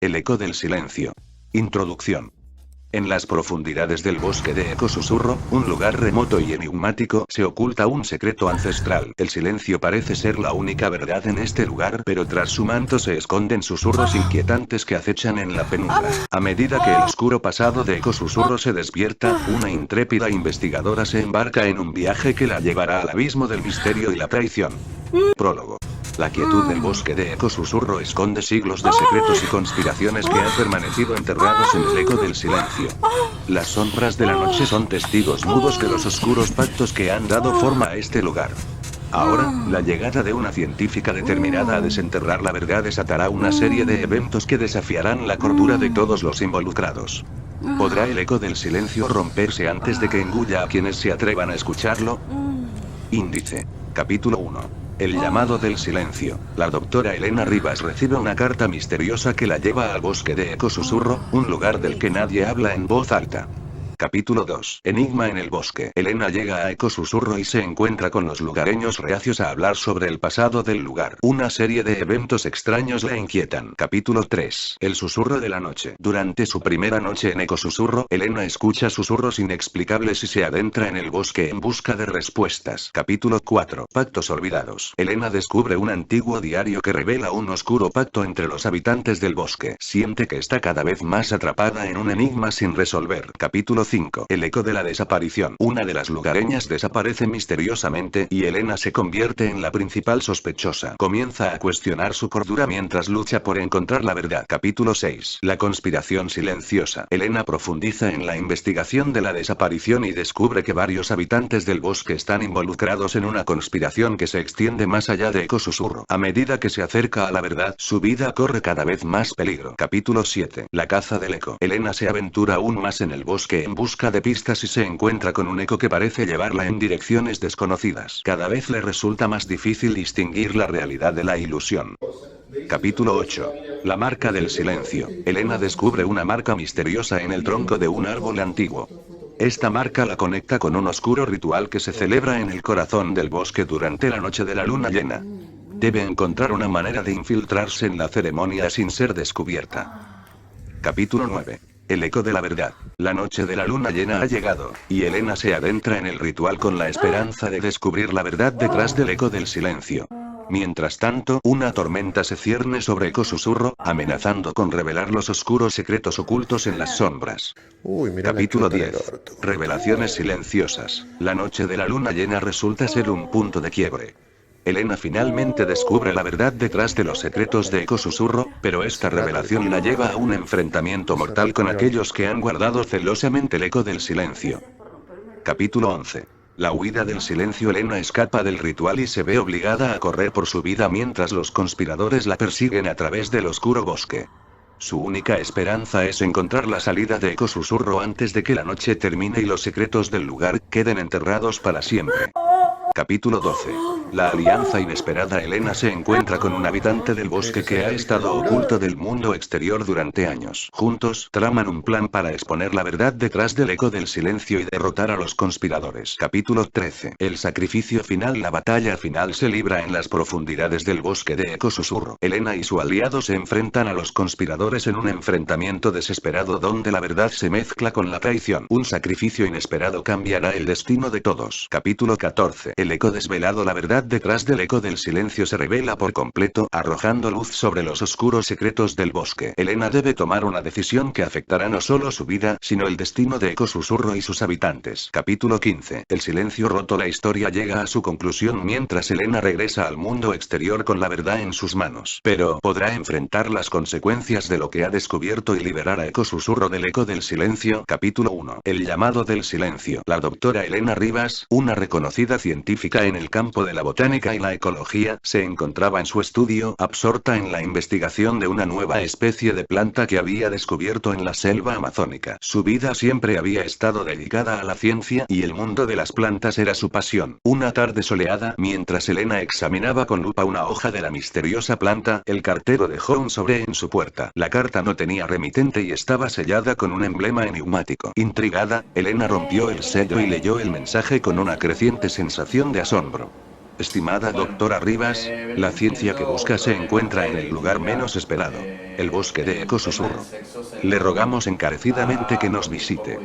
El eco del silencio. Introducción. En las profundidades del bosque de Eco Susurro, un lugar remoto y enigmático, se oculta un secreto ancestral. El silencio parece ser la única verdad en este lugar, pero tras su manto se esconden susurros inquietantes que acechan en la penumbra. A medida que el oscuro pasado de Eco Susurro se despierta, una intrépida investigadora se embarca en un viaje que la llevará al abismo del misterio y la traición. Prólogo. La quietud del bosque de Eco Susurro esconde siglos de secretos y conspiraciones que han permanecido enterrados en el eco del silencio. Las sombras de la noche son testigos mudos de los oscuros pactos que han dado forma a este lugar. Ahora, la llegada de una científica determinada a desenterrar la verdad desatará una serie de eventos que desafiarán la cordura de todos los involucrados. ¿Podrá el eco del silencio romperse antes de que engulla a quienes se atrevan a escucharlo? Índice. Capítulo 1. El llamado del silencio. La doctora Elena Rivas recibe una carta misteriosa que la lleva al bosque de Eco Susurro, un lugar del que nadie habla en voz alta. Capítulo 2. Enigma en el bosque. Elena llega a Eco Susurro y se encuentra con los lugareños reacios a hablar sobre el pasado del lugar. Una serie de eventos extraños la inquietan. Capítulo 3. El susurro de la noche. Durante su primera noche en Eco Susurro, Elena escucha susurros inexplicables y se adentra en el bosque en busca de respuestas. Capítulo 4. Pactos olvidados. Elena descubre un antiguo diario que revela un oscuro pacto entre los habitantes del bosque. Siente que está cada vez más atrapada en un enigma sin resolver. Capítulo 5. El eco de la desaparición. Una de las lugareñas desaparece misteriosamente y Elena se convierte en la principal sospechosa. Comienza a cuestionar su cordura mientras lucha por encontrar la verdad. Capítulo 6. La conspiración silenciosa. Elena profundiza en la investigación de la desaparición y descubre que varios habitantes del bosque están involucrados en una conspiración que se extiende más allá de Eco Susurro. A medida que se acerca a la verdad, su vida corre cada vez más peligro. Capítulo 7. La caza del eco. Elena se aventura aún más en el bosque en busca de pistas y se encuentra con un eco que parece llevarla en direcciones desconocidas. Cada vez le resulta más difícil distinguir la realidad de la ilusión. Capítulo 8. La marca del silencio. Elena descubre una marca misteriosa en el tronco de un árbol antiguo. Esta marca la conecta con un oscuro ritual que se celebra en el corazón del bosque durante la noche de la luna llena. Debe encontrar una manera de infiltrarse en la ceremonia sin ser descubierta. Capítulo 9. El eco de la verdad. La noche de la luna llena ha llegado, y Elena se adentra en el ritual con la esperanza de descubrir la verdad detrás del eco del silencio. Mientras tanto, una tormenta se cierne sobre Eco Susurro, amenazando con revelar los oscuros secretos ocultos en las sombras. Capítulo 10. Revelaciones silenciosas. La noche de la luna llena resulta ser un punto de quiebre. Elena finalmente descubre la verdad detrás de los secretos de Eco Susurro, pero esta revelación la lleva a un enfrentamiento mortal con aquellos que han guardado celosamente el eco del silencio. Capítulo 11. La huida del silencio. Elena escapa del ritual y se ve obligada a correr por su vida mientras los conspiradores la persiguen a través del oscuro bosque. Su única esperanza es encontrar la salida de Eco Susurro antes de que la noche termine y los secretos del lugar queden enterrados para siempre. Capítulo 12. La alianza inesperada. Elena se encuentra con un habitante del bosque que ha estado oculto del mundo exterior durante años. Juntos, traman un plan para exponer la verdad detrás del eco del silencio y derrotar a los conspiradores. Capítulo 13. El sacrificio final. La batalla final se libra en las profundidades del bosque de Eco Susurro. Elena y su aliado se enfrentan a los conspiradores en un enfrentamiento desesperado donde la verdad se mezcla con la traición. Un sacrificio inesperado cambiará el destino de todos. Capítulo 14. El eco desvelado. La verdad detrás del eco del silencio se revela por completo, arrojando luz sobre los oscuros secretos del bosque. Elena debe tomar una decisión que afectará no solo su vida, sino el destino de Eco Susurro y sus habitantes. Capítulo 15. El silencio roto. La historia llega a su conclusión mientras Elena regresa al mundo exterior con la verdad en sus manos. Pero, ¿podrá enfrentar las consecuencias de lo que ha descubierto y liberar a Eco Susurro del eco del silencio? Capítulo 1. El llamado del silencio. La doctora Elena Rivas, una reconocida científica en el campo de la botánica y la ecología, se encontraba en su estudio, absorta en la investigación de una nueva especie de planta que había descubierto en la selva amazónica. Su vida siempre había estado dedicada a la ciencia y el mundo de las plantas era su pasión. Una tarde soleada, mientras Elena examinaba con lupa una hoja de la misteriosa planta, el cartero dejó un sobre en su puerta. La carta no tenía remitente y estaba sellada con un emblema enigmático. Intrigada, Elena rompió el sello y leyó el mensaje con una creciente sensación de asombro. Estimada doctora Rivas, la ciencia que busca se encuentra en el lugar menos esperado. El bosque de Eco Susurro. Le rogamos encarecidamente que nos visite.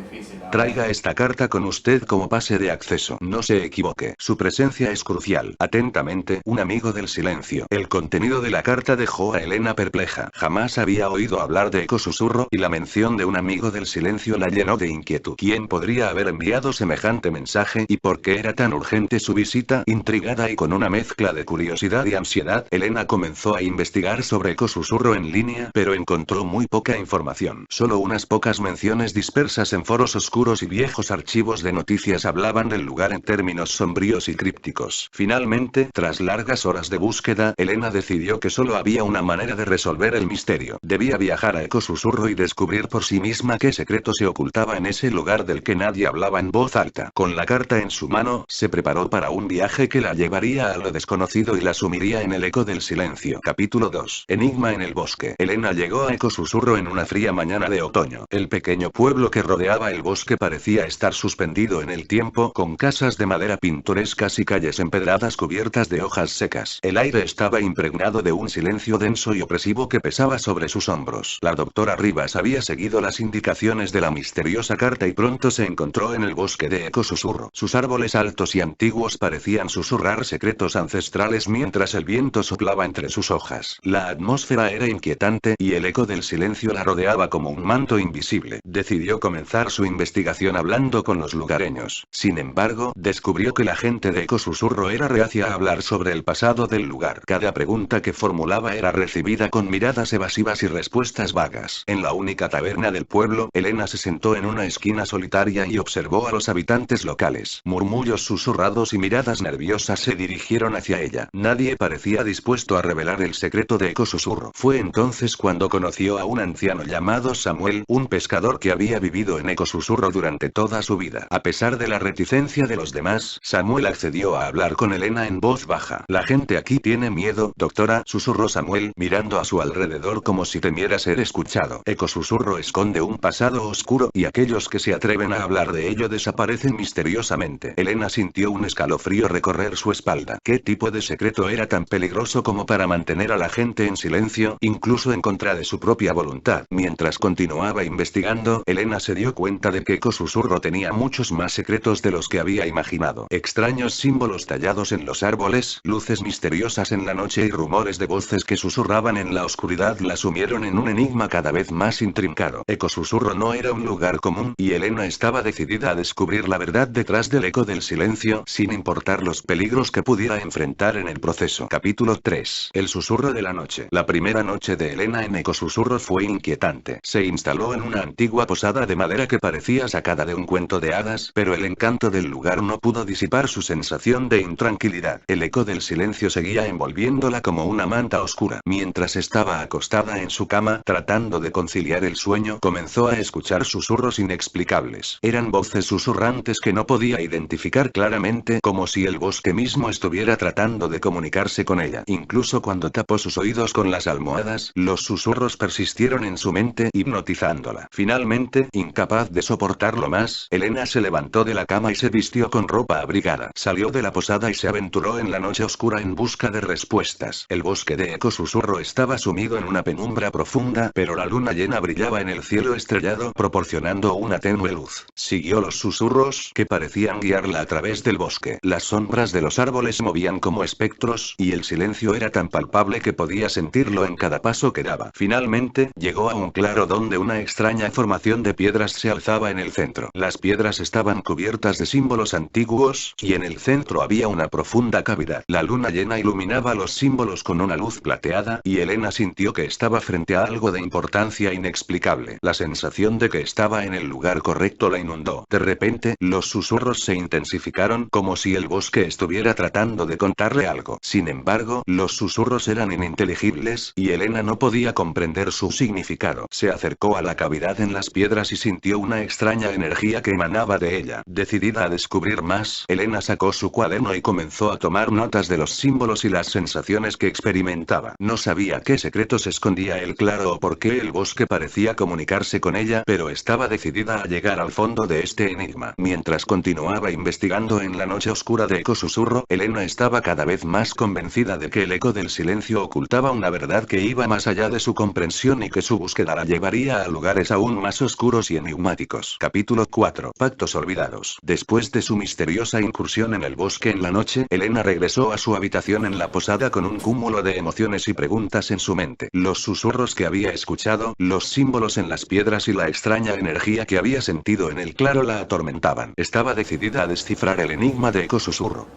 Traiga esta carta con usted como pase de acceso. No se equivoque. Su presencia es crucial. Atentamente, un amigo del silencio. El contenido de la carta dejó a Elena perpleja. Jamás había oído hablar de Eco Susurro, y la mención de un amigo del silencio la llenó de inquietud. ¿Quién podría haber enviado semejante mensaje, y por qué era tan urgente su visita? Intrigada y con una mezcla de curiosidad y ansiedad, Elena comenzó a investigar sobre Eco Susurro en línea, pero encontró muy poca información. Solo unas pocas menciones dispersas en foros oscuros y viejos archivos de noticias hablaban del lugar en términos sombríos y crípticos. Finalmente, tras largas horas de búsqueda, Elena decidió que solo había una manera de resolver el misterio. Debía viajar a Eco Susurro y descubrir por sí misma qué secreto se ocultaba en ese lugar del que nadie hablaba en voz alta. Con la carta en su mano, se preparó para un viaje que la llevaría a lo desconocido y la sumiría en el eco del silencio. Capítulo 2. Enigma en el bosque. Elena llegó a Eco Susurro en una fría mañana de otoño. El pequeño pueblo que rodeaba el bosque parecía estar suspendido en el tiempo, con casas de madera pintorescas y calles empedradas cubiertas de hojas secas. El aire estaba impregnado de un silencio denso y opresivo que pesaba sobre sus hombros. La doctora Rivas había seguido las indicaciones de la misteriosa carta y pronto se encontró en el bosque de Eco Susurro. Sus árboles altos y antiguos parecían susurrar secretos ancestrales mientras el viento soplaba entre sus hojas. La atmósfera era inquietante, y el eco del silencio la rodeaba como un manto invisible. Decidió comenzar su investigación hablando con los lugareños. Sin embargo, descubrió que la gente de Eco Susurro era reacia a hablar sobre el pasado del lugar. Cada pregunta que formulaba era recibida con miradas evasivas y respuestas vagas. En la única taberna del pueblo, Elena se sentó en una esquina solitaria y observó a los habitantes locales. Murmullos susurrados y miradas nerviosas se dirigieron hacia ella. Nadie parecía dispuesto a revelar el secreto de Eco Susurro. Fue entonces cuando conoció a un anciano llamado Samuel, un pescador que había vivido en Eco Susurro durante toda su vida. A pesar de la reticencia de los demás, Samuel accedió a hablar con Elena en voz baja. La gente aquí tiene miedo, doctora, susurró Samuel, mirando a su alrededor como si temiera ser escuchado. Eco Susurro esconde un pasado oscuro, y aquellos que se atreven a hablar de ello desaparecen misteriosamente. Elena sintió un escalofrío recorrer su espalda. ¿Qué tipo de secreto era tan peligroso como para mantener a la gente en silencio, incluso en contra de su propia voluntad? Mientras continuaba investigando, Elena se dio cuenta de que Eco Susurro tenía muchos más secretos de los que había imaginado. Extraños símbolos tallados en los árboles, luces misteriosas en la noche y rumores de voces que susurraban en la oscuridad la sumieron en un enigma cada vez más intrincado. Eco Susurro no era un lugar común, y Elena estaba decidida a descubrir la verdad detrás del eco del silencio, sin importar los peligros que pudiera enfrentar en el proceso. Capítulo 3. El susurro de la noche. La primera noche de Elena en Eco Susurro fue inquietante. Se instaló en una antigua posada de madera que parecía sacada de un cuento de hadas, pero el encanto del lugar no pudo disipar su sensación de intranquilidad. El eco del silencio seguía envolviéndola como una manta oscura. Mientras estaba acostada en su cama, tratando de conciliar el sueño, comenzó a escuchar susurros inexplicables. Eran voces susurrantes que no podía identificar claramente, como si el bosque mismo estuviera tratando de comunicarse con ella. Incluso cuando tapó sus oídos con las almohadas, los susurros persistieron en su mente, hipnotizándola. Finalmente, incapaz de soportarlo más, Elena se levantó de la cama y se vistió con ropa abrigada. Salió de la posada y se aventuró en la noche oscura en busca de respuestas. El bosque de Eco Susurro estaba sumido en una penumbra profunda, pero la luna llena brillaba en el cielo estrellado, proporcionando una tenue luz. Siguió los susurros, que parecían guiarla a través del bosque. Las sombras de los árboles se movían como espectros, y el silencio era tan palpable que podía sentirlo en cada paso que daba. Finalmente, llegó a un claro donde una extraña formación de piedras se alzaba en el centro. Las piedras estaban cubiertas de símbolos antiguos, y en el centro había una profunda cavidad. La luna llena iluminaba los símbolos con una luz plateada, y Elena sintió que estaba frente a algo de importancia inexplicable. La sensación de que estaba en el lugar correcto la inundó. De repente, los susurros se intensificaron, como si el bosque estuviera tratando de contarle algo. Sin embargo, los susurros eran ininteligibles, y Elena no podía comprender su significado. Se acercó a la cavidad en las piedras y sintió una extraña energía que emanaba de ella. Decidida a descubrir más, Elena sacó su cuaderno y comenzó a tomar notas de los símbolos y las sensaciones que experimentaba. No sabía qué secretos escondía el claro o por qué el bosque parecía comunicarse con ella, pero estaba decidida a llegar al fondo de este enigma. Mientras continuaba investigando en la noche oscura de Eco Susurro, embargo, Elena estaba cada vez más convencida de que el eco del silencio ocultaba una verdad que iba más allá de su comprensión y que su búsqueda la llevaría a lugares aún más oscuros y enigmáticos. Capítulo 4. Pactos olvidados. Después de su misteriosa incursión en el bosque en la noche, Elena regresó a su habitación en la posada con un cúmulo de emociones y preguntas en su mente. Los susurros que había escuchado, los símbolos en las piedras y la extraña energía que había sentido en el claro la atormentaban. Estaba decidida a descifrar el enigma de Ecosusurro.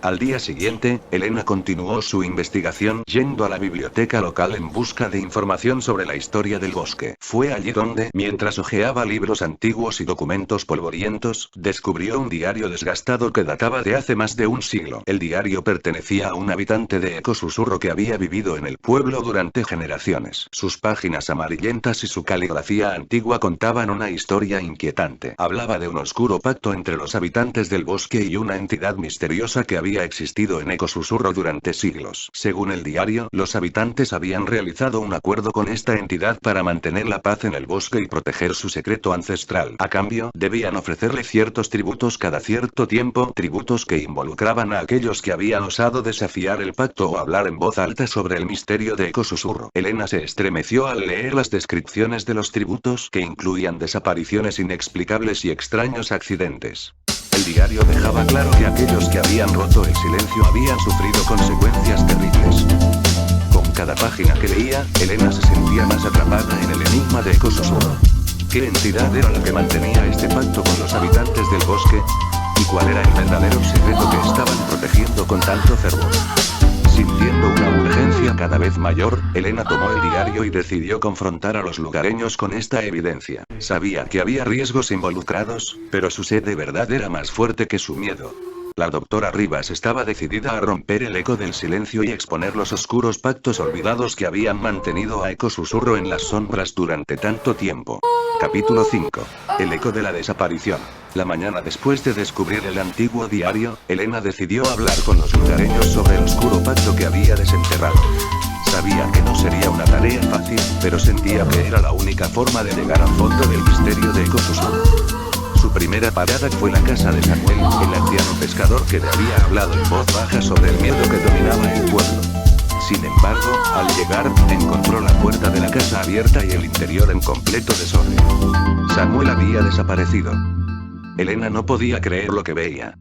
Al día siguiente, Elena continuó su investigación yendo a la biblioteca local en busca de información sobre la historia del bosque. Fue allí donde, mientras hojeaba libros antiguos y documentos polvorientos, descubrió un diario desgastado que databa de hace más de un siglo. El diario pertenecía a un habitante de Ecosusurro que había vivido en el pueblo durante generaciones. Sus páginas amarillentas y su caligrafía antigua contaban una historia inquietante. Hablaba de un oscuro pacto entre los habitantes del bosque y una entidad misteriosa que había existido en Ecosusurro durante siglos. Según el diario, los habitantes habían realizado un acuerdo con esta entidad para mantener la paz en el bosque y proteger su secreto ancestral. A cambio, debían ofrecerle ciertos tributos cada cierto tiempo, tributos que involucraban a aquellos que habían osado desafiar el pacto o hablar en voz alta sobre el misterio de Ecosusurro. Elena se estremeció al leer las descripciones de los tributos, que incluían desapariciones inexplicables y extraños accidentes. El diario dejaba claro que aquellos que habían roto el silencio habían sufrido consecuencias terribles. Con cada página que leía, Elena se sentía más atrapada en el enigma de Ecosusurro. ¿Qué entidad era la que mantenía este pacto con los habitantes del bosque? ¿Y cuál era el verdadero secreto que estaban protegiendo con tanto fervor? Sintiendo una urgencia cada vez mayor, Elena tomó el diario y decidió confrontar a los lugareños con esta evidencia. Sabía que había riesgos involucrados, pero su sed de verdad era más fuerte que su miedo. La doctora Rivas estaba decidida a romper el eco del silencio y exponer los oscuros pactos olvidados que habían mantenido a Ecosusurro en las sombras durante tanto tiempo. Capítulo 5. El eco de la desaparición. La mañana después de descubrir el antiguo diario, Elena decidió hablar con los lugareños sobre el oscuro pacto que había desenterrado. Sabía que no sería una tarea fácil, pero sentía que era la única forma de llegar al fondo del misterio de Ecosusurro. Su primera parada fue la casa de Samuel, el anciano pescador que le había hablado en voz baja sobre el miedo que dominaba el pueblo. Sin embargo, al llegar, encontró la puerta de la casa abierta y el interior en completo desorden. Samuel había desaparecido. Elena no podía creer lo que veía.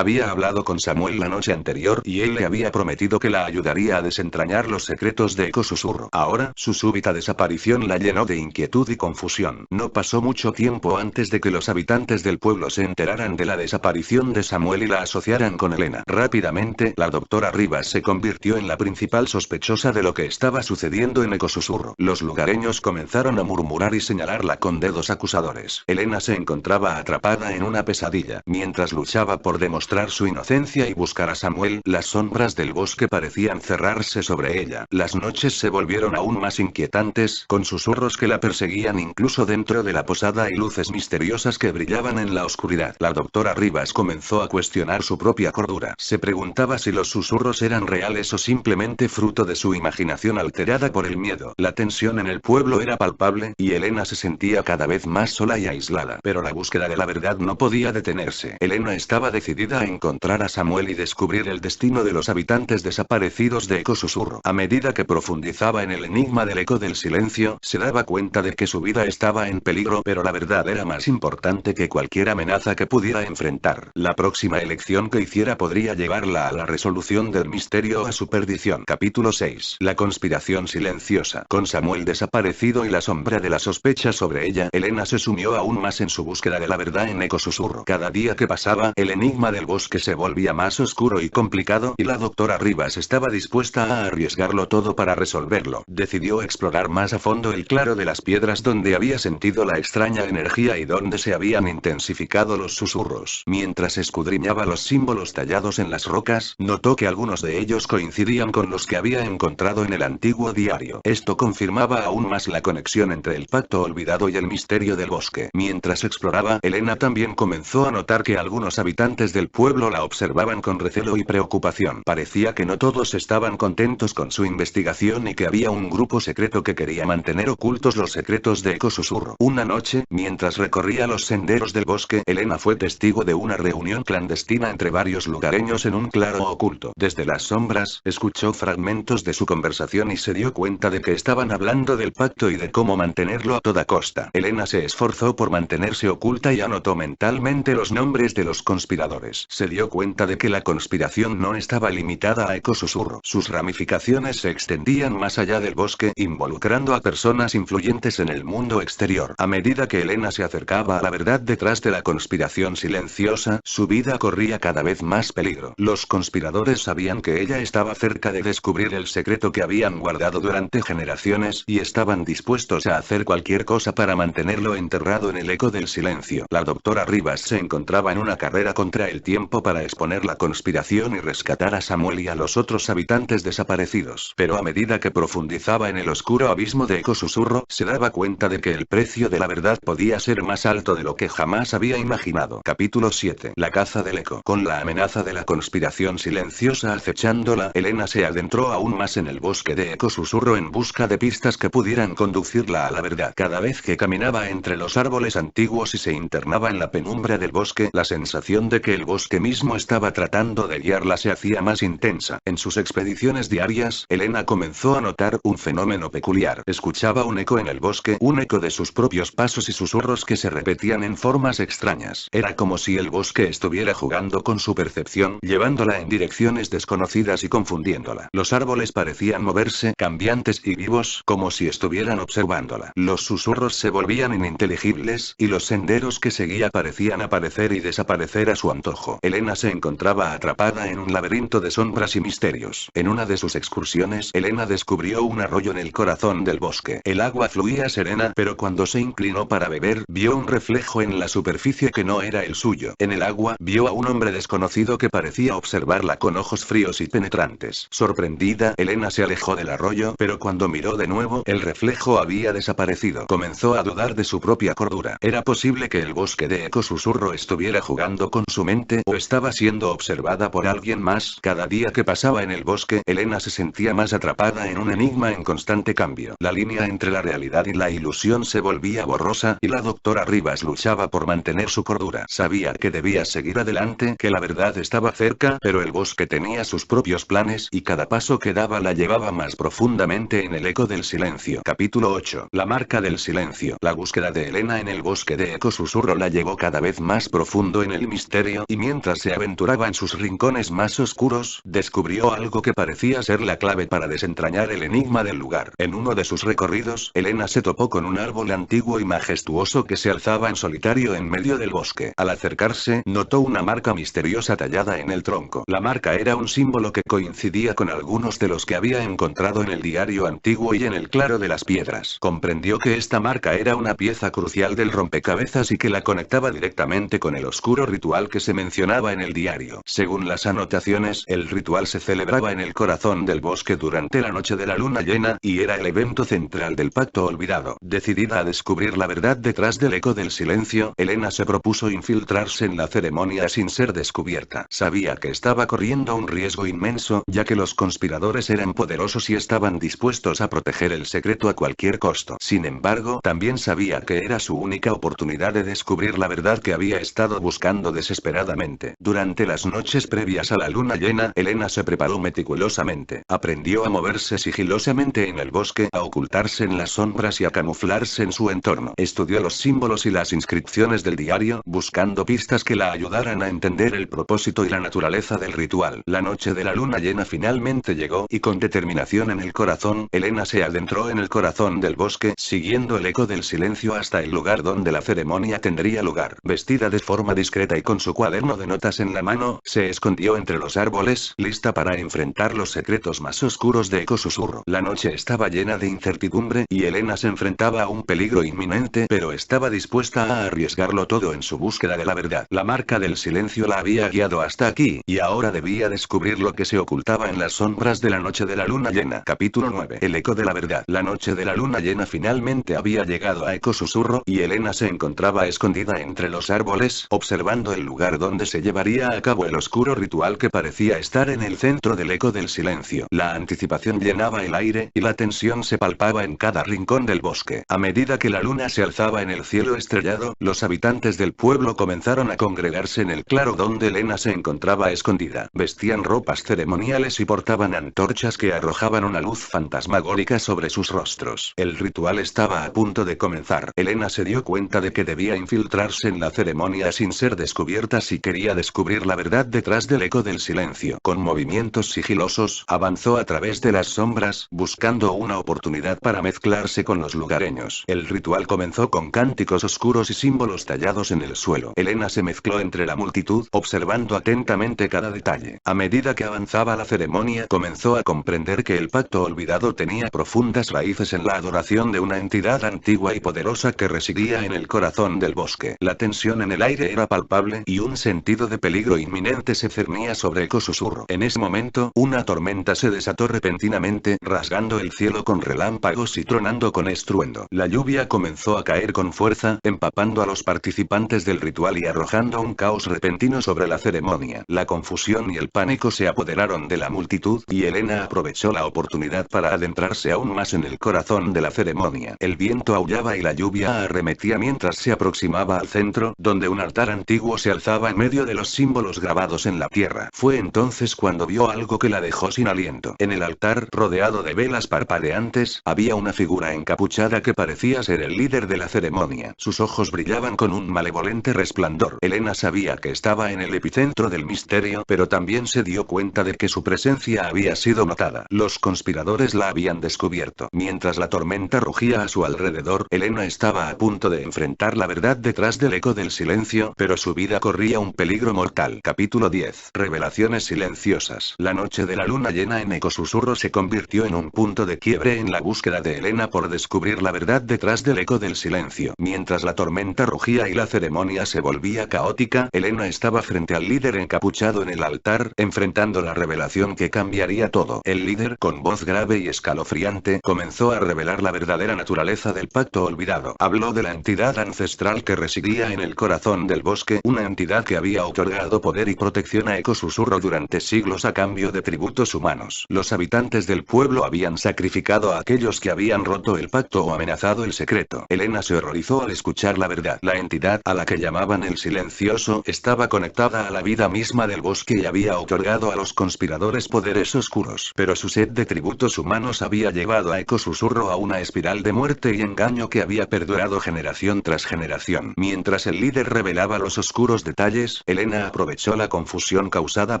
Había hablado con Samuel la noche anterior y él le había prometido que la ayudaría a desentrañar los secretos de Ecosusurro. Ahora, su súbita desaparición la llenó de inquietud y confusión. No pasó mucho tiempo antes de que los habitantes del pueblo se enteraran de la desaparición de Samuel y la asociaran con Elena. Rápidamente, la doctora Rivas se convirtió en la principal sospechosa de lo que estaba sucediendo en Ecosusurro. Los lugareños comenzaron a murmurar y señalarla con dedos acusadores. Elena se encontraba atrapada en una pesadilla. Mientras luchaba por demostrar su inocencia y buscar a Samuel, las sombras del bosque parecían cerrarse sobre ella. Las noches se volvieron aún más inquietantes, con susurros que la perseguían incluso dentro de la posada y luces misteriosas que brillaban en la oscuridad. La doctora Rivas comenzó a cuestionar su propia cordura. Se preguntaba si los susurros eran reales o simplemente fruto de su imaginación alterada por el miedo. La tensión en el pueblo era palpable, y Elena se sentía cada vez más sola y aislada. Pero la búsqueda de la verdad no podía detenerse. Elena estaba decidida a encontrar a Samuel y descubrir el destino de los habitantes desaparecidos de Ecosusurro. A medida que profundizaba en el enigma del eco del silencio, se daba cuenta de que su vida estaba en peligro, pero la verdad era más importante que cualquier amenaza que pudiera enfrentar. La próxima elección que hiciera podría llevarla a la resolución del misterio o a su perdición. Capítulo 6. La conspiración silenciosa. Con Samuel desaparecido y la sombra de la sospecha sobre ella, Elena se sumió aún más en su búsqueda de la verdad en Ecosusurro. Cada día que pasaba, el enigma del bosque se volvía más oscuro y complicado, y la doctora Rivas estaba dispuesta a arriesgarlo todo para resolverlo. Decidió explorar más a fondo el claro de las piedras donde había sentido la extraña energía y donde se habían intensificado los susurros. Mientras escudriñaba los símbolos tallados en las rocas, notó que algunos de ellos coincidían con los que había encontrado en el antiguo diario. Esto confirmaba aún más la conexión entre el pacto olvidado y el misterio del bosque. Mientras exploraba, Elena también comenzó a notar que algunos habitantes del pueblo la observaban con recelo y preocupación. Parecía que no todos estaban contentos con su investigación y que había un grupo secreto que quería mantener ocultos los secretos de Ecosusurro. Una noche, mientras recorría los senderos del bosque, Elena fue testigo de una reunión clandestina entre varios lugareños en un claro oculto. Desde las sombras, escuchó fragmentos de su conversación y se dio cuenta de que estaban hablando del pacto y de cómo mantenerlo a toda costa. Elena se esforzó por mantenerse oculta y anotó mentalmente los nombres de los conspiradores. Se dio cuenta de que la conspiración no estaba limitada a Ecosusurro. Sus ramificaciones se extendían más allá del bosque, involucrando a personas influyentes en el mundo exterior. A medida que Elena se acercaba a la verdad detrás de la conspiración silenciosa, su vida corría cada vez más peligro. Los conspiradores sabían que ella estaba cerca de descubrir el secreto que habían guardado durante generaciones, y estaban dispuestos a hacer cualquier cosa para mantenerlo enterrado en el eco del silencio. La doctora Rivas se encontraba en una carrera contra el tiempo para exponer la conspiración y rescatar a Samuel y a los otros habitantes desaparecidos. Pero a medida que profundizaba en el oscuro abismo de Ecosusurro, se daba cuenta de que el precio de la verdad podía ser más alto de lo que jamás había imaginado. Capítulo 7. La caza del eco. Con la amenaza de la conspiración silenciosa acechándola, Elena se adentró aún más en el bosque de Ecosusurro en busca de pistas que pudieran conducirla a la verdad. Cada vez que caminaba entre los árboles antiguos y se internaba en la penumbra del bosque, la sensación de que el bosque mismo estaba tratando de guiarla se hacía más intensa. En sus expediciones diarias, Elena comenzó a notar un fenómeno peculiar. Escuchaba un eco en el bosque, un eco de sus propios pasos y susurros que se repetían en formas extrañas. Era como si el bosque estuviera jugando con su percepción, llevándola en direcciones desconocidas y confundiéndola. Los árboles parecían moverse, cambiantes y vivos, como si estuvieran observándola. Los susurros se volvían ininteligibles, y los senderos que seguía parecían aparecer y desaparecer a su antojo. Elena se encontraba atrapada en un laberinto de sombras y misterios. En una de sus excursiones, Elena descubrió un arroyo en el corazón del bosque. El agua fluía serena, pero cuando se inclinó para beber, vio un reflejo en la superficie que no era el suyo. En el agua, vio a un hombre desconocido que parecía observarla con ojos fríos y penetrantes. Sorprendida, Elena se alejó del arroyo, pero cuando miró de nuevo, el reflejo había desaparecido. Comenzó a dudar de su propia cordura. ¿Era posible que el bosque de Ecosusurro estuviera jugando con su mente, o estaba siendo observada por alguien más? Cada día que pasaba en el bosque, Elena se sentía más atrapada en un enigma en constante cambio. La línea entre la realidad y la ilusión se volvía borrosa, y la doctora Rivas luchaba por mantener su cordura. Sabía que debía seguir adelante, que la verdad estaba cerca, pero el bosque tenía sus propios planes, y cada paso que daba la llevaba más profundamente en el eco del silencio. Capítulo 8. La marca del silencio. La búsqueda de Elena en el bosque de Ecosusurro la llevó cada vez más profundo en el misterio, y mientras se aventuraba en sus rincones más oscuros, descubrió algo que parecía ser la clave para desentrañar el enigma del lugar. En uno de sus recorridos, Elena se topó con un árbol antiguo y majestuoso que se alzaba en solitario en medio del bosque. Al acercarse, notó una marca misteriosa tallada en el tronco. La marca era un símbolo que coincidía con algunos de los que había encontrado en el diario antiguo y en el claro de las piedras. Comprendió que esta marca era una pieza crucial del rompecabezas y que la conectaba directamente con el oscuro ritual que se mencionaba en el diario. Según las anotaciones, el ritual se celebraba en el corazón del bosque durante la noche de la luna llena, y era el evento central del pacto olvidado. Decidida a descubrir la verdad detrás del eco del silencio, Elena se propuso infiltrarse en la ceremonia sin ser descubierta. Sabía que estaba corriendo un riesgo inmenso, ya que los conspiradores eran poderosos y estaban dispuestos a proteger el secreto a cualquier costo. Sin embargo, también sabía que era su única oportunidad de descubrir la verdad que había estado buscando desesperadamente. Durante las noches previas a la luna llena, Elena se preparó meticulosamente. Aprendió a moverse sigilosamente en el bosque, a ocultarse en las sombras y a camuflarse en su entorno. Estudió los símbolos y las inscripciones del diario, buscando pistas que la ayudaran a entender el propósito y la naturaleza del ritual. La noche de la luna llena finalmente llegó, y con determinación en el corazón, Elena se adentró en el corazón del bosque, siguiendo el eco del silencio hasta el lugar donde la ceremonia tendría lugar. Vestida de forma discreta y con su cuaderno de notas en la mano, se escondió entre los árboles, lista para enfrentar los secretos más oscuros de Ecosusurro. La noche estaba llena de incertidumbre, y Elena se enfrentaba a un peligro inminente, pero estaba dispuesta a arriesgarlo todo en su búsqueda de la verdad. La marca del silencio la había guiado hasta aquí, y ahora debía descubrir lo que se ocultaba en las sombras de la noche de la luna llena. Capítulo 9. El eco de la verdad. La noche de la luna llena finalmente había llegado a Ecosusurro, y Elena se encontraba escondida entre los árboles, observando el lugar donde donde se llevaría a cabo el oscuro ritual que parecía estar en el centro del eco del silencio. La anticipación llenaba el aire, y la tensión se palpaba en cada rincón del bosque. A medida que la luna se alzaba en el cielo estrellado, los habitantes del pueblo comenzaron a congregarse en el claro donde Elena se encontraba escondida. Vestían ropas ceremoniales y portaban antorchas que arrojaban una luz fantasmagórica sobre sus rostros. El ritual estaba a punto de comenzar. Elena se dio cuenta de que debía infiltrarse en la ceremonia sin ser descubierta si quería descubrir la verdad detrás del eco del silencio. Con movimientos sigilosos, avanzó a través de las sombras, buscando una oportunidad para mezclarse con los lugareños. El ritual comenzó con cánticos oscuros y símbolos tallados en el suelo. Elena se mezcló entre la multitud, observando atentamente cada detalle. A medida que avanzaba la ceremonia, comenzó a comprender que el pacto olvidado tenía profundas raíces en la adoración de una entidad antigua y poderosa que residía en el corazón del bosque. La tensión en el aire era palpable, y un sentido de peligro inminente se cernía sobre Ekosusurro. En ese momento, una tormenta se desató repentinamente, rasgando el cielo con relámpagos y tronando con estruendo. La lluvia comenzó a caer con fuerza, empapando a los participantes del ritual y arrojando un caos repentino sobre la ceremonia. La confusión y el pánico se apoderaron de la multitud, y Elena aprovechó la oportunidad para adentrarse aún más en el corazón de la ceremonia. El viento aullaba y la lluvia arremetía mientras se aproximaba al centro, donde un altar antiguo se alzaba en medio de los símbolos grabados en la tierra. Fue entonces cuando vio algo que la dejó sin aliento. En el altar, rodeado de velas parpadeantes, había una figura encapuchada que parecía ser el líder de la ceremonia. Sus ojos brillaban con un malevolente resplandor. Elena sabía que estaba en el epicentro del misterio, pero también se dio cuenta de que su presencia había sido notada. Los conspiradores la habían descubierto. Mientras la tormenta rugía a su alrededor, Elena estaba a punto de enfrentar la verdad detrás del eco del silencio, pero su vida corría un peligro mortal. Capítulo 10. Revelaciones silenciosas. La noche de la luna llena en Ekosusurro se convirtió en un punto de quiebre en la búsqueda de Elena por descubrir la verdad detrás del eco del silencio. Mientras la tormenta rugía y la ceremonia se volvía caótica, Elena estaba frente al líder encapuchado en el altar, enfrentando la revelación que cambiaría todo. El líder, con voz grave y escalofriante, comenzó a revelar la verdadera naturaleza del pacto olvidado. Habló de la entidad ancestral que residía en el corazón del bosque, una entidad que había otorgado poder y protección a Ekosusurro durante siglos a cambio de tributos humanos. Los habitantes del pueblo habían sacrificado a aquellos que habían roto el pacto o amenazado el secreto. Elena se horrorizó al escuchar la verdad. La entidad, a la que llamaban el Silencioso, estaba conectada a la vida misma del bosque y había otorgado a los conspiradores poderes oscuros. Pero su sed de tributos humanos había llevado a Ekosusurro a una espiral de muerte y engaño que había perdurado generación tras generación. Mientras el líder revelaba los oscuros detalles, Elena aprovechó la confusión causada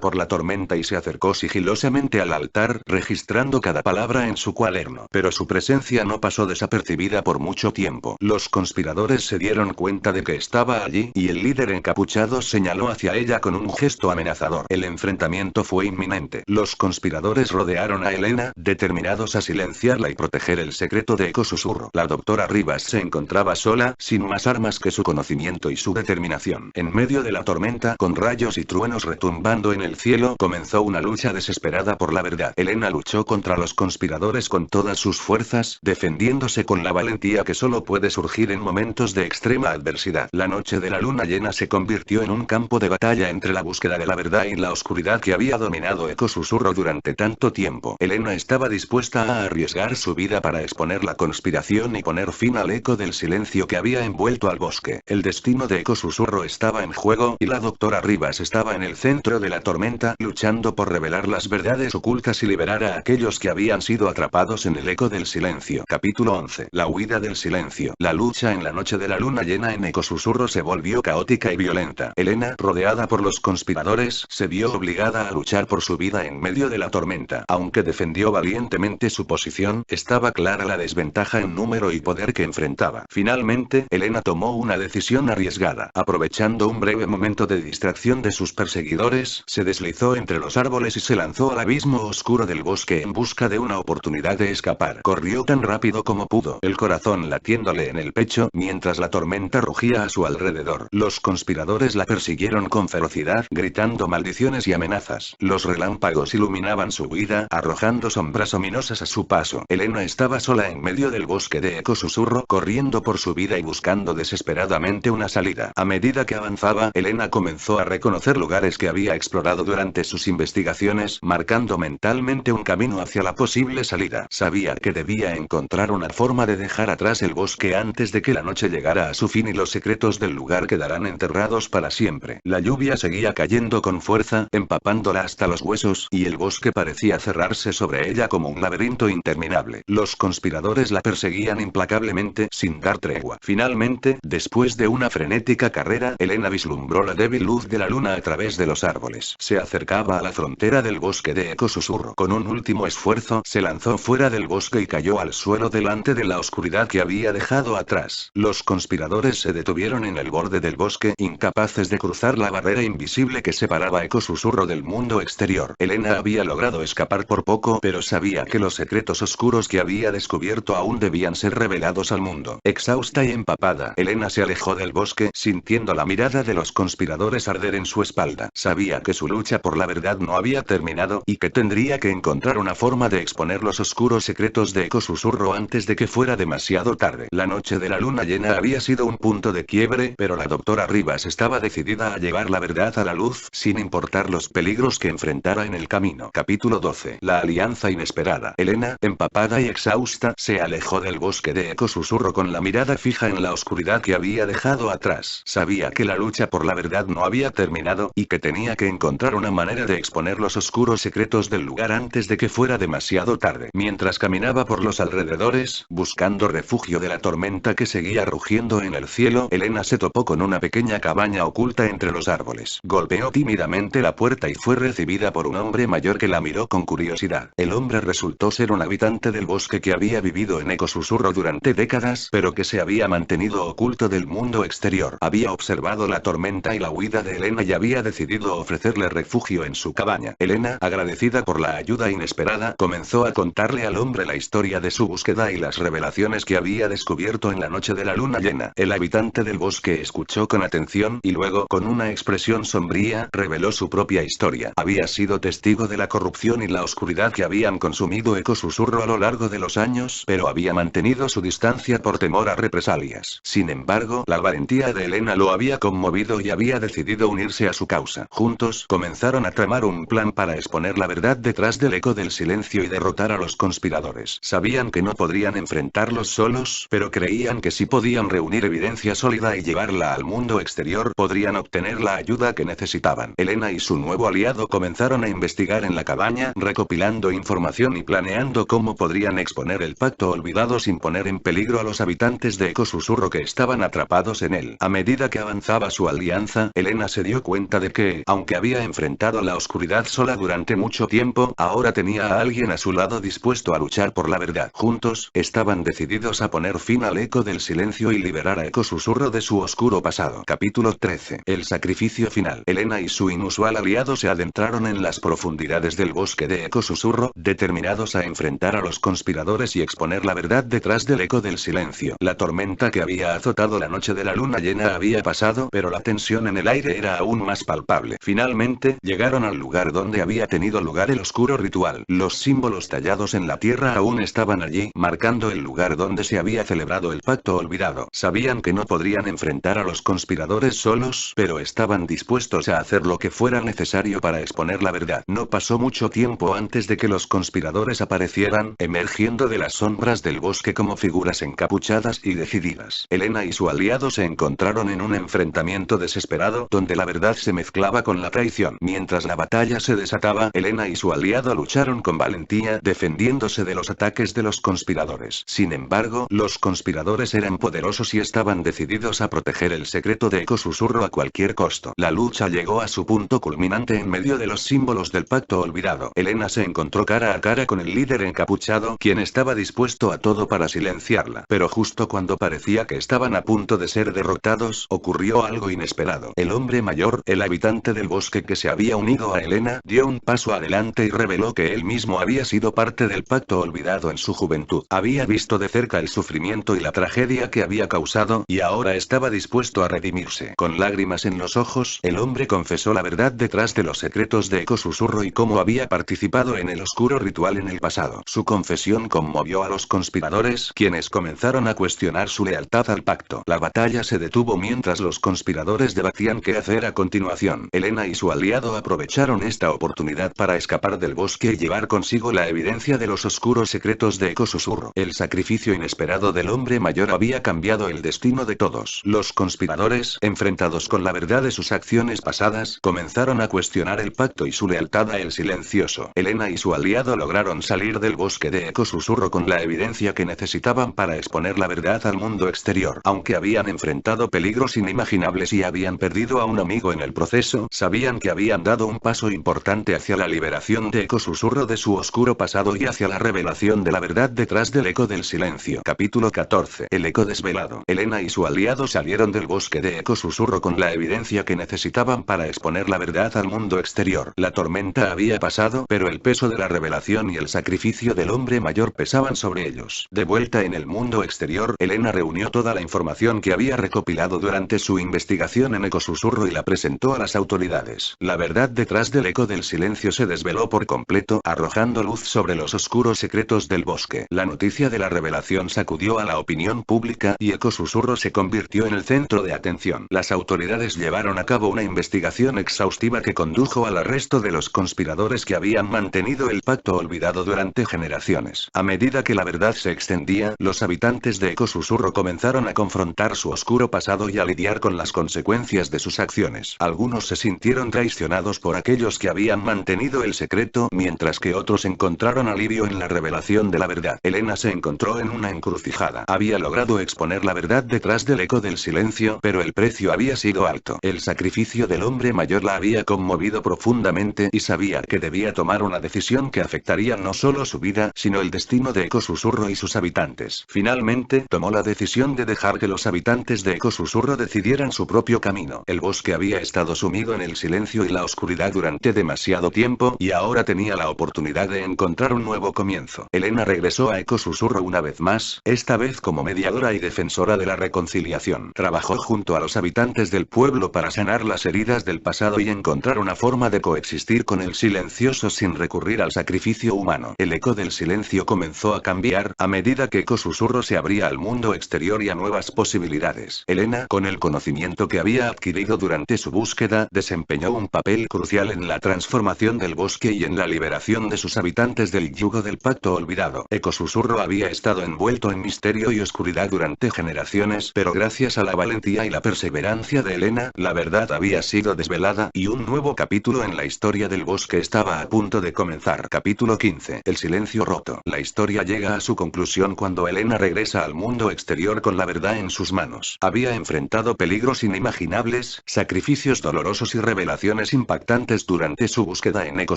por la tormenta y se acercó sigilosamente al altar, registrando cada palabra en su cuaderno. Pero su presencia no pasó desapercibida por mucho tiempo. Los conspiradores se dieron cuenta de que estaba allí, y el líder encapuchado señaló hacia ella con un gesto amenazador. El enfrentamiento fue inminente. Los conspiradores rodearon a Elena, determinados a silenciarla y proteger el secreto de Ekosusurro. La doctora Rivas se encontraba sola, sin más armas que su conocimiento y su determinación. En medio de la tormenta, con rayos y truenos retumbando en el cielo, comenzó una lucha desesperada por la verdad. Elena luchó contra los conspiradores con todas sus fuerzas, defendiéndose con la valentía que solo puede surgir en momentos de extrema adversidad. La noche de la luna llena se convirtió en un campo de batalla entre la búsqueda de la verdad y la oscuridad que había dominado Ekosusurro durante tanto tiempo. Elena estaba dispuesta a arriesgar su vida para exponer la conspiración y poner fin al eco del silencio que había envuelto al bosque. El destino de Ekosusurro estaba en juego, y la doctora Rivas estaba en el centro de la tormenta, luchando por revelar las verdades ocultas y liberar a aquellos que habían sido atrapados en el eco del silencio. Capítulo 11. La huida del silencio. La lucha en la noche de la luna llena en Ekosusurro se volvió caótica y violenta. Elena, rodeada por los conspiradores, se vio obligada a luchar por su vida en medio de la tormenta. Aunque defendió valientemente su posición, estaba clara la desventaja en número y poder que enfrentaba. Finalmente, Elena tomó una decisión arriesgada. Aprovechando un breve momento de distracción de sus perseguidores, se deslizó entre los árboles y se lanzó al abismo oscuro del bosque en busca de una oportunidad de escapar. Corrió tan rápido como pudo, el corazón latiéndole en el pecho, mientras la tormenta rugía a su alrededor. Los conspiradores la persiguieron con ferocidad, gritando maldiciones y amenazas. Los relámpagos iluminaban su huida, arrojando sombras ominosas a su paso. Elena estaba sola en medio del bosque de Ekosusurro, corriendo por su vida y buscando desesperadamente una salida. A medida que avanzaba, Elena comenzó a reconocer lugares que había explorado durante sus investigaciones, marcando mentalmente un camino hacia la posible salida. Sabía que debía encontrar una forma de dejar atrás el bosque antes de que la noche llegara a su fin y los secretos del lugar quedarán enterrados para siempre. La lluvia seguía cayendo con fuerza, empapándola hasta los huesos, y el bosque parecía cerrarse sobre ella como un laberinto interminable. Los conspiradores la perseguían implacablemente, sin dar tregua. Finalmente, después de una frenética carrera, Elena vislumbró la débil luz de la luna a través de los árboles. Se acercaba a la frontera del bosque de Eco Susurro. Con un último esfuerzo, se lanzó fuera del bosque y cayó al suelo delante de la oscuridad que había dejado atrás. Los conspiradores se detuvieron en el borde del bosque, incapaces de cruzar la barrera invisible que separaba Eco Susurro del mundo exterior. Elena había logrado escapar por poco, pero sabía que los secretos oscuros que había descubierto aún debían ser revelados al mundo. Exhausta y empapada, Elena se alejó del bosque, sintiendo la mirada de los conspiradores arder en su espalda. Sabía que su lucha por la verdad no había terminado, y que tendría que encontrar una forma de exponer los oscuros secretos de Eco Susurro antes de que fuera demasiado tarde. La noche de la luna llena había sido un punto de quiebre, pero la doctora Rivas estaba decidida a llevar la verdad a la luz, sin importar los peligros que enfrentara en el camino. Capítulo 12. La alianza inesperada. Elena, empapada y exhausta, se alejó del bosque de Eco Susurro con la mirada fija en la oscuridad que había dejado atrás. Sabía que la lucha por la verdad no había terminado, y que tenía que encontrar una manera de exponer los oscuros secretos del lugar antes de que fuera demasiado tarde. Mientras caminaba por los alrededores, buscando refugio de la tormenta que seguía rugiendo en el cielo, Elena se topó con una pequeña cabaña oculta entre los árboles. Golpeó tímidamente la puerta y fue recibida por un hombre mayor que la miró con curiosidad. El hombre resultó ser un habitante del bosque que había vivido en Eco Susurro durante décadas, pero que se había mantenido oculto del mundo exterior. Había observado la tormenta y la huida de Elena y había decidido ofrecerle refugio en su cabaña. Elena, agradecida por la ayuda inesperada, comenzó a contarle al hombre la historia de su búsqueda y las revelaciones que había descubierto en la noche de la luna llena. El habitante del bosque escuchó con atención y luego, con una expresión sombría, reveló su propia historia. Había sido testigo de la corrupción y la oscuridad que habían consumido Eco Susurro a lo largo de los años, pero había mantenido su distancia por temor a represalias. Sin embargo, la valentía de Elena lo había conmovido y había decidido unirse a su causa. Juntos, comenzaron a tramar un plan para exponer la verdad detrás del eco del silencio y derrotar a los conspiradores. Sabían que no podrían enfrentarlos solos, pero creían que si podían reunir evidencia sólida y llevarla al mundo exterior, podrían obtener la ayuda que necesitaban. Elena y su nuevo aliado comenzaron a investigar en la cabaña, recopilando información y planeando cómo podrían exponer el pacto olvidado sin poner en peligro a los habitantes de Eco Susurro que estaban atrapados en él. A medida que avanzaba su alianza, Elena se dio cuenta de que, aunque había enfrentado la oscuridad sola durante mucho tiempo, ahora tenía a alguien a su lado dispuesto a luchar por la verdad. Juntos, estaban decididos a poner fin al eco del silencio y liberar a Eco Susurro de su oscuro pasado. Capítulo 13. El sacrificio final. Elena y su inusual aliado se adentraron en las profundidades del bosque de Eco Susurro, determinados a enfrentar a los conspiradores y exponer la verdad detrás del eco del silencio. La tormenta que había azotado la noche de la luna llena había pasado, pero la tensión en el aire era aún más palpable. Finalmente, llegaron al lugar donde había tenido lugar el oscuro ritual. Los símbolos tallados en la tierra aún estaban allí, marcando el lugar donde se había celebrado el pacto olvidado. Sabían que no podrían enfrentar a los conspiradores solos, pero estaban dispuestos a hacer lo que fuera necesario para exponer la verdad. No pasó mucho tiempo antes de que los conspiradores aparecieran, emergiendo de las sombras del bosque como figuras encapuchadas y decididas. Elena y su aliado se encontraron en un enfrentamiento desesperado, donde la verdad se mezclaba con la traición. Mientras la batalla se desataba, Elena y su aliado lucharon con valentía, defendiéndose de los ataques de los conspiradores. Sin embargo, los conspiradores eran poderosos y estaban decididos a proteger el secreto de Eco Susurro a cualquier costo. La lucha llegó a su punto culminante en medio de los símbolos del pacto olvidado. Elena se encontró cara a cara con el líder encapuchado, quien estaba dispuesto a todo para silenciarla. Pero justo cuando parecía que estaban a punto de ser derrotados, ocurrió algo inesperado. El hombre mayor, el habitante del bosque que se había unido a Elena, dio un paso adelante y reveló que él mismo había sido parte del pacto olvidado en su juventud. Había visto de cerca el sufrimiento y la tragedia que había causado, y ahora estaba dispuesto a redimirse. Con lágrimas en los ojos, el hombre confesó la verdad detrás de los secretos de Eco Susurro y cómo había participado en el oscuro ritual en el pasado. Su confesión conmovió a los conspiradores, quienes comenzaron a cuestionar su lealtad al pacto. La batalla se detuvo mientras los conspiradores debatían sabían qué hacer a continuación. Elena y su aliado aprovecharon esta oportunidad para escapar del bosque y llevar consigo la evidencia de los oscuros secretos de Eco Susurro. El sacrificio inesperado del hombre mayor había cambiado el destino de todos. Los conspiradores, enfrentados con la verdad de sus acciones pasadas, comenzaron a cuestionar el pacto y su lealtad a El Silencioso. Elena y su aliado lograron salir del bosque de Eco Susurro con la evidencia que necesitaban para exponer la verdad al mundo exterior. Aunque habían enfrentado peligros inimaginables y habían perdido a un amigo en el proceso, sabían que habían dado un paso importante hacia la liberación de Eco Susurro de su oscuro pasado y hacia la revelación de la verdad detrás del Eco del Silencio. Capítulo 14. El Eco desvelado. Elena y su aliado salieron del bosque de Eco Susurro con la evidencia que necesitaban para exponer la verdad al mundo exterior. La tormenta había pasado, pero el peso de la revelación y el sacrificio del hombre mayor pesaban sobre ellos. De vuelta en el mundo exterior, Elena reunió toda la información que había recopilado durante su investigación en Eco Susurro y la presentó a las autoridades. La verdad detrás del Eco del Silencio se desveló por completo, arrojando luz sobre los oscuros secretos del bosque. La noticia de la revelación sacudió a la opinión pública y Eco Susurro se convirtió en el centro de atención. Las autoridades llevaron a cabo una investigación exhaustiva que condujo al arresto de los conspiradores que habían mantenido el pacto olvidado durante generaciones. A medida que la verdad se extendía, los habitantes de Eco Susurro comenzaron a confrontar su oscuro pasado y a lidiar con las consecuencias de sus acciones. Algunos se sintieron traicionados por aquellos que habían mantenido el secreto, mientras que otros encontraron alivio en la revelación de la verdad. Elena se encontró en una encrucijada. Había logrado exponer la verdad detrás del Eco del Silencio, pero el precio había sido alto. El sacrificio del hombre mayor la había conmovido profundamente y sabía que debía tomar una decisión que afectaría no solo su vida, sino el destino de Eco Susurro y sus habitantes. Finalmente, tomó la decisión de dejar que los habitantes de Eco Susurro decidieran su propio camino. El bosque había estado sumido en el silencio y la oscuridad durante demasiado tiempo, y ahora tenía la oportunidad de encontrar un nuevo comienzo. Elena regresó a Eco Susurro una vez más, esta vez como mediadora y defensora de la reconciliación. Trabajó junto a los habitantes del pueblo para sanar las heridas del pasado y encontrar una forma de coexistir con el silencioso sin recurrir al sacrificio humano. El Eco del Silencio comenzó a cambiar, a medida que Eco Susurro se abría al mundo exterior y a nuevas posibilidades. Elena, con el conocimiento que había adquirido durante su búsqueda, desempeñó un papel crucial en la transformación del bosque y en la liberación de sus habitantes del yugo del pacto olvidado. Eco Susurro había estado envuelto en misterio y oscuridad durante generaciones, pero gracias a la valentía y la perseverancia de Elena, la verdad había sido desvelada, y un nuevo capítulo en la historia del bosque estaba a punto de comenzar. Capítulo 15. El silencio roto. La historia llega a su conclusión cuando Elena regresa al mundo exterior con la verdad en sus manos. Había enfrentado peligros inimaginables, sacrificios dolorosos y revelaciones impactantes durante su búsqueda en Eco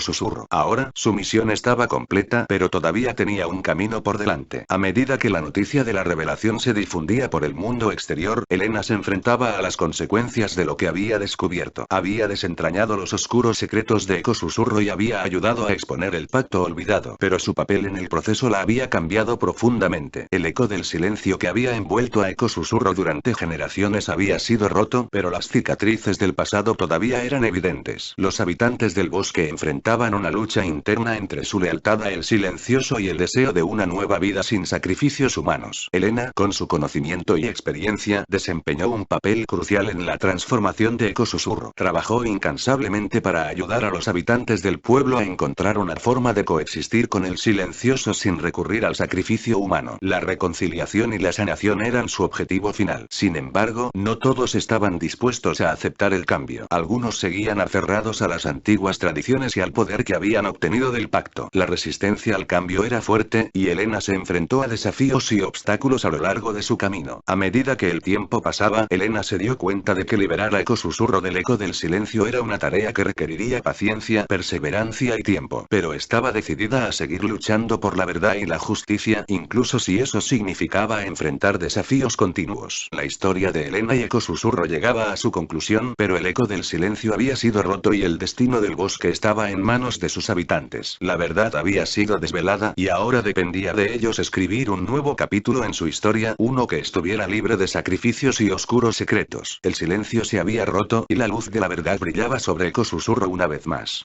Susurro. Ahora, su misión estaba completa, pero todavía tenía un camino por delante. A medida que la noticia de la revelación se difundía por el mundo exterior, Elena se enfrentaba a las consecuencias de lo que había descubierto. Había desentrañado los oscuros secretos de Eco Susurro y había ayudado a exponer el pacto olvidado, pero su papel en el proceso la había cambiado profundamente. El Eco del Silencio que había envuelto a Eco Susurro durante generaciones había sido roto, pero las cicatrices del pasado todavía eran evidentes. Los habitantes del bosque enfrentaban una lucha interna entre su lealtad a El Silencioso y el deseo de una nueva vida sin sacrificios humanos. Elena, con su conocimiento y experiencia, desempeñó un papel crucial en la transformación de Eco Susurro. Trabajó incansablemente para ayudar a los habitantes del pueblo a encontrar una forma de coexistir con El Silencioso sin recurrir al sacrificio humano. La reconciliación y la sanación eran su objetivo final. Sin embargo, no todos estaban dispuestos a aceptar el cambio. Algunos seguían aferrados a las antiguas tradiciones y al poder que habían obtenido del pacto. La resistencia al cambio era fuerte, y Elena se enfrentó a desafíos y obstáculos a lo largo de su camino. A medida que el tiempo pasaba, Elena se dio cuenta de que liberar a Eco Susurro del Eco del Silencio era una tarea que requeriría paciencia, perseverancia y tiempo. Pero estaba decidida a seguir luchando por la verdad y la justicia, incluso si eso significaba enfrentar desafíos continuos. La historia de Elena y Eco Susurro llegaba a su conclusión, pero el Eco del Silencio había sido roto y el destino del bosque estaba en manos de sus habitantes. La verdad había sido desvelada, y ahora dependía de ellos escribir un nuevo capítulo en su historia, uno que estuviera libre de sacrificios y oscuros secretos. El silencio se había roto, y la luz de la verdad brillaba sobre Eco Susurro una vez más.